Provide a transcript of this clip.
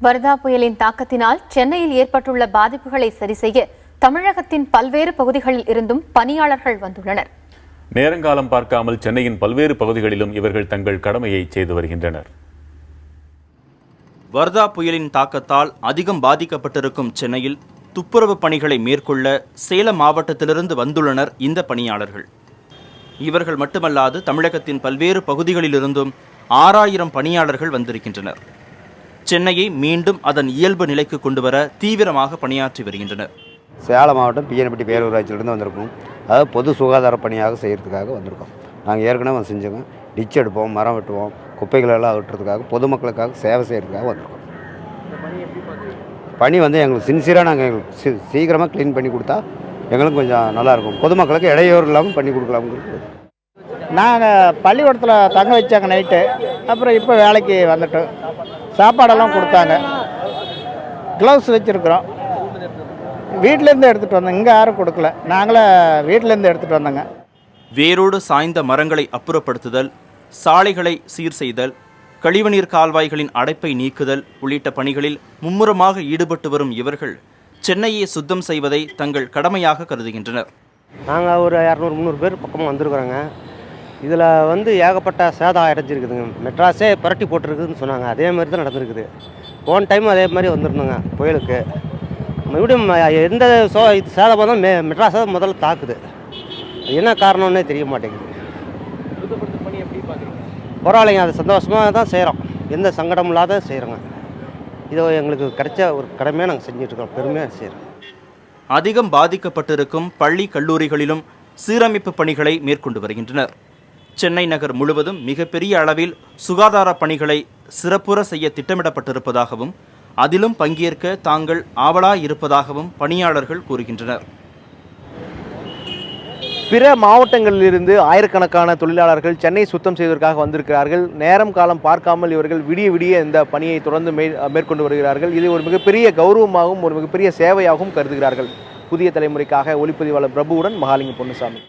வர்தா புயலின் தாக்கத்தினால் சென்னையில் ஏற்பட்டுள்ள பாதிப்புகளை சரி செய்ய தமிழகத்தின் பல்வேறு பகுதிகளில் இருந்தும் பணியாளர்கள் வந்துள்ளனர். நேரங்காலம் பார்க்காமல் சென்னையின் பல்வேறு பகுதிகளிலும் இவர்கள் தங்கள் கடமையை செய்து வருகின்றனர். வர்தா புயலின் தாக்கத்தால் அதிகம் பாதிக்கப்பட்டிருக்கும் சென்னையில் துப்புரவு பணிகளை மேற்கொள்ள சேலம் மாவட்டத்திலிருந்து வந்துள்ளனர் இந்த பணியாளர்கள். இவர்கள் மட்டுமல்லாது தமிழகத்தின் பல்வேறு பகுதிகளிலிருந்தும் 6000 பணியாளர்கள் வந்திருக்கின்றனர். சென்னையை மீண்டும் அதன் இயல்பு நிலைக்கு கொண்டுவர தீவிரமாக பணியாற்றி வருகின்றனர். சேலம் மாவட்டம் பிஎன்பட்டி பேரூராட்சியிலிருந்து வந்திருக்கோம். அதாவது பொது சுகாதார பணியாக செய்கிறதுக்காக வந்திருக்கோம். நாங்கள் ஏற்கனவே செஞ்சோங்க. டிச் எடுப்போம், மரம் வெட்டுவோம், குப்பைகளெல்லாம் அகற்றுறதுக்காக பொதுமக்களுக்காக சேவை செய்கிறதுக்காக வந்திருக்கோம். பணி எங்களுக்கு சின்சியராக நாங்கள் எங்களுக்கு சீக்கிரமாக க்ளீன் பண்ணி கொடுத்தா எங்களுக்கு கொஞ்சம் நல்லாயிருக்கும். பொதுமக்களுக்கு இடையூறு இல்லாமல் பண்ணி கொடுக்கலாம்ங்கிறது. நாங்கள் பள்ளிக்கூடத்தில் தங்க வச்சாங்க நைட்டு. அப்புறம் இப்போ வேலைக்கு வந்துட்டோம். சாப்பாடெல்லாம் கொடுத்தாங்க. க்ளவுஸ் வச்சுருக்குறோம். வீட்டிலேருந்து எடுத்துகிட்டு வந்தோம். இங்கே யாரும் கொடுக்கல. நாங்களே வீட்டிலேருந்து எடுத்துகிட்டு வந்தோங்க. வேரோடு சாய்ந்த மரங்களை அப்புறப்படுத்துதல், சாலைகளை சீர் செய்தல், கழிவுநீர் கால்வாய்களின் அடைப்பை நீக்குதல் உள்ளிட்ட பணிகளில் மும்முரமாக ஈடுபட்டு வரும் இவர்கள் சென்னையை சுத்தம் செய்வதை தங்கள் கடமையாக கருதுகின்றனர். நாங்கள் ஒரு 200-300 பேர் பக்கமாக வந்திருக்கிறோங்க. இதில் ஏகப்பட்ட சேதம் அடைஞ்சிருக்குதுங்க. மெட்ராஸே புரட்டி போட்டிருக்குதுன்னு சொன்னாங்க. அதே மாதிரி தான் நடந்திருக்குது. போன டைம் அதே மாதிரி வந்திருந்தோங்க புயலுக்கு. மறுபடியும் எந்த சேதமாக தான் மெட்ராஸை முதல்ல தாக்குது. என்ன காரணம்னே தெரிய மாட்டேங்குது. பரவாயில்லைங்க, அது சந்தோஷமாக தான் செய்கிறோம். எந்த சங்கடம் இல்லாத செய்கிறோங்க. இது எங்களுக்கு கிடைச்ச ஒரு கடமையாக நாங்கள் செஞ்சிட்ருக்கோம். பெருமையாக செய்கிறோம். அதிகம் பாதிக்கப்பட்டிருக்கும் பள்ளி கல்லூரிகளிலும் சீரமைப்பு பணிகளை மேற்கொண்டு வருகின்றனர். சென்னை நகர் முழுவதும் மிகப்பெரிய அளவில் சுகாதார பணிகளை சிறப்புற செய்ய திட்டமிடப்பட்டிருப்பதாகவும் அதிலும் பங்கேற்க தாங்கள் ஆவலாயிருப்பதாகவும் பணியாளர்கள் கூறுகின்றனர். பிற மாவட்டங்களிலிருந்து ஆயிரக்கணக்கான தொழிலாளர்கள் சென்னை சுத்தம் செய்வதற்காக வந்திருக்கிறார்கள். நேரம் காலம் பார்க்காமல் இவர்கள் விடிய விடிய இந்த பணியை தொடர்ந்து மேற்கொண்டு வருகிறார்கள். இது ஒரு மிகப்பெரிய கௌரவமாகவும் ஒரு மிகப்பெரிய சேவையாகவும் கருதுகிறார்கள். புதிய தலைமுறைக்காக ஒளிப்பதிவாளர் பிரபுவுடன் மகாலிங்கம் பொன்னுசாமி.